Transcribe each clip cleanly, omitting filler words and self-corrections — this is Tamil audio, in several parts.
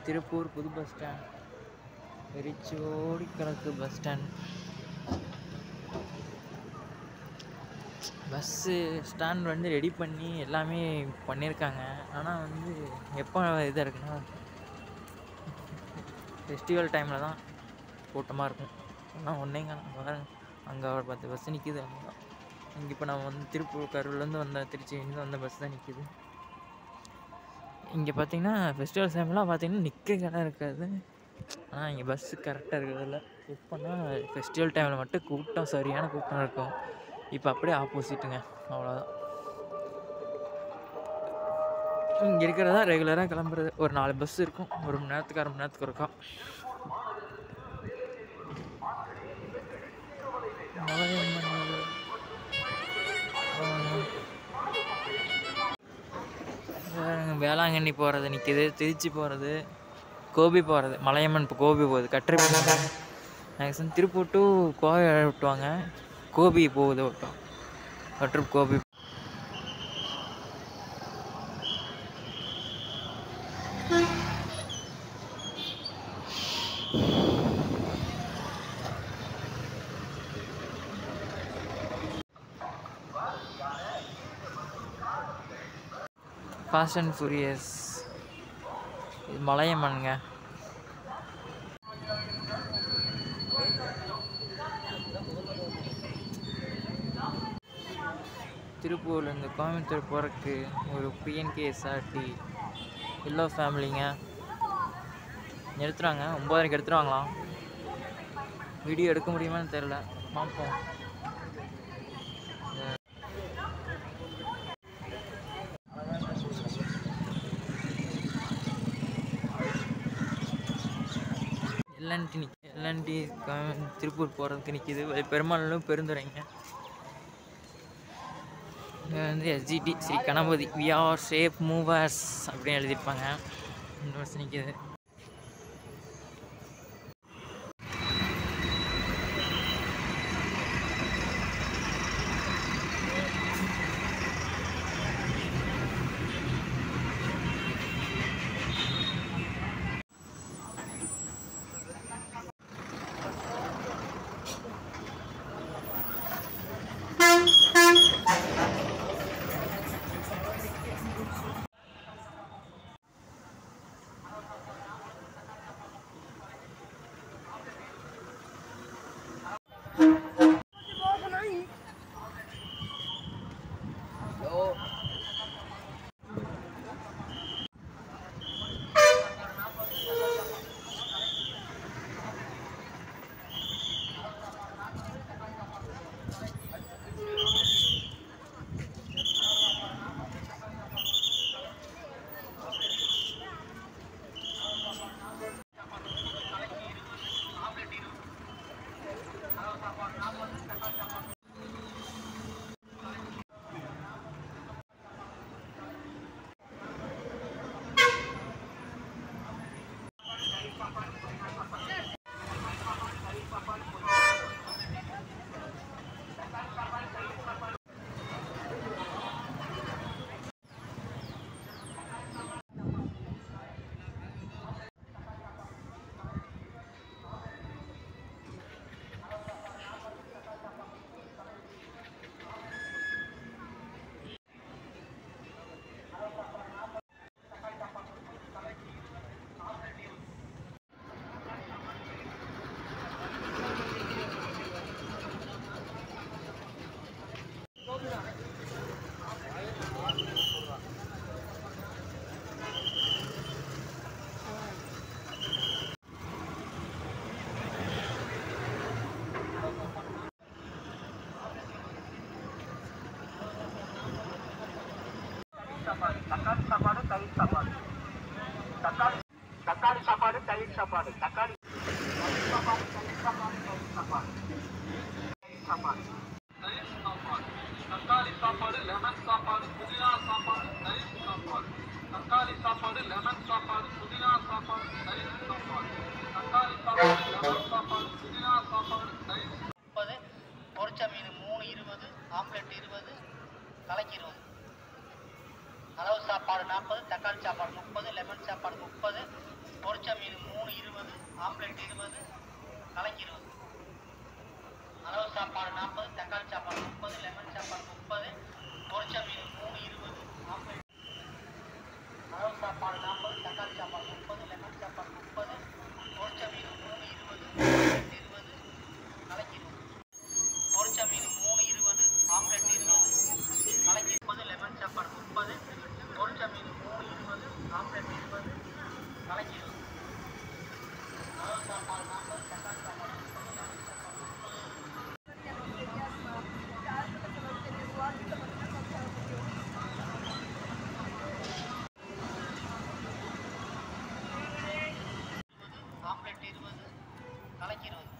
திருப்பூர் புது பஸ் ஸ்டாண்ட், வெறிச்சோடி கிடக்கு பஸ் ஸ்டாண்ட். பஸ்ஸு ஸ்டாண்ட் வந்து ரெடி பண்ணி எல்லாமே பண்ணியிருக்காங்க. ஆனால் வந்து எப்போ இதாக இருக்குன்னா ஃபெஸ்டிவல் டைமில் தான் கூட்டமாக இருக்கும். ஆனால் ஒன்றேங்க அங்கே ஒரு 10 பஸ்ஸு நிற்கிது. அவ்வளோதான். இங்கே இப்போ நம்ம வந்து திருப்பூர் கரூர்லேருந்து வந்த திருச்சியிலேருந்து வந்த பஸ் தான் நிற்கிது. இங்கே பார்த்தீங்கன்னா ஃபெஸ்டிவல் டைம்லாம் பார்த்தீங்கன்னா நிற்க இடம் இருக்காது. ஆனால் இங்கே பஸ்ஸு கரெக்டாக இருக்கிறதில்ல. எப்போன்னா ஃபெஸ்டிவல் டைமில் மட்டும் கூட்டம், சரியான கூட்டம் இருக்கும். இப்போ அப்படியே ஆப்போசிட்டுங்க. அவ்வளோதான். இங்கே இருக்கிறதா ரெகுலராக கிளம்புறது. ஒரு 4 பஸ் இருக்கும், 1 மணி நேரத்துக்கு 1/2 மணி நேரத்துக்கு ஒருக்கா. வேளாங்கண்ணி போகிறது நிற்கிது, திருச்சி போகிறது, கோபி போகிறது. மலையம்மன் இப்போ கோபி போகுது, கட்டுரை போகுது. மேக்ஸிமம் திருப்பூர் டு கோவை விட்டுவாங்க, கோபி போகுது விட்டோம். கட்டுரை கோபி. Fast and furious. இது மலையம்மனுங்க. திருப்பூர்லேருந்து கோயம்புத்தூர் போகிறதுக்கு ஒரு PNKSRT எல்லோ ஃபேமிலிங்க எடுத்துகிறாங்க. 9:30 எடுத்துருவாங்களாம். வீடியோ எடுக்க முடியுமான்னு தெரில, பார்ப்போம். எல்என்டி திருப்பூர் போகிறதுக்கு நிற்கிது. பெருமாளும் பெருந்துறைங்க. இங்கே வந்து SGT Sri Ganapathi VR shape movers அப்படின்னு எழுதியிருப்பாங்க. இந்த பஸ் நிற்கிது. தக்காளி சாப்பாடு, தயிர் சாப்பாடு, தக்காளி சாப்பாடு, தக்காளி சாப்பாடு, லெமன் சாப்பாடு, புதினா சாப்பாடு, தயிர் சாப்பாடு, தக்காளி சாப்பாடு, லெமன் சாப்பாடு, புதினா சாப்பாடு, தயிர் சாப்பாடு, தக்காளி சாப்பாடு, லெமன் சாப்பாடு, புதினா சாப்பாடு, தயிர் 30, பொரிச்ச மீன் 3 20, ஆம்லெட் 20, கலக்கி 20. அளவு சாப்பாடு 40, தக்காளி சாப்பாடு 30, லெமன் சாப்பாடு 30, பொரிச்ச தக்காளி சாப்பாடு 30, லெமன் சாப்பாடு 30, பொரிச்ச மீன் 3 20, 20, கலக்கி 20, பொரிச்ச மீன் 3 20, ஆம்லெட் 20, கலக்கி 30, லெமன் சாப்பாடு 30, பொரிச்ச மீன் 3 20, ஆம்லெட் 20, கலக்கி 20. அளவு சாப்பாடு 40, தக்காளி சாப்பாடு 30, லெமன் சாப்பாடு 30, ஆம்லெட் 20, கலக்கி 20.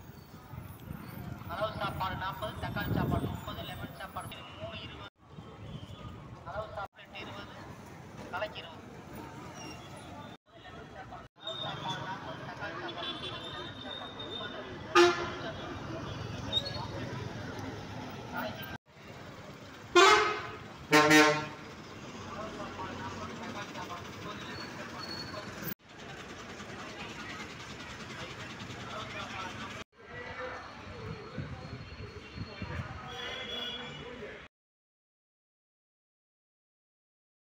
அளவு சாப்பாடு 40, தக்காளி சாப்பாடு 30, லெமன் சாப்பாடு 3 20, அளவு சாப்பாடு 20, கலக்கி 20. அளவு சாப்பாடு 40, தக்காளி சாப்பாடு 30, லெமன் சாப்பாடு 30, கலக்கி 20.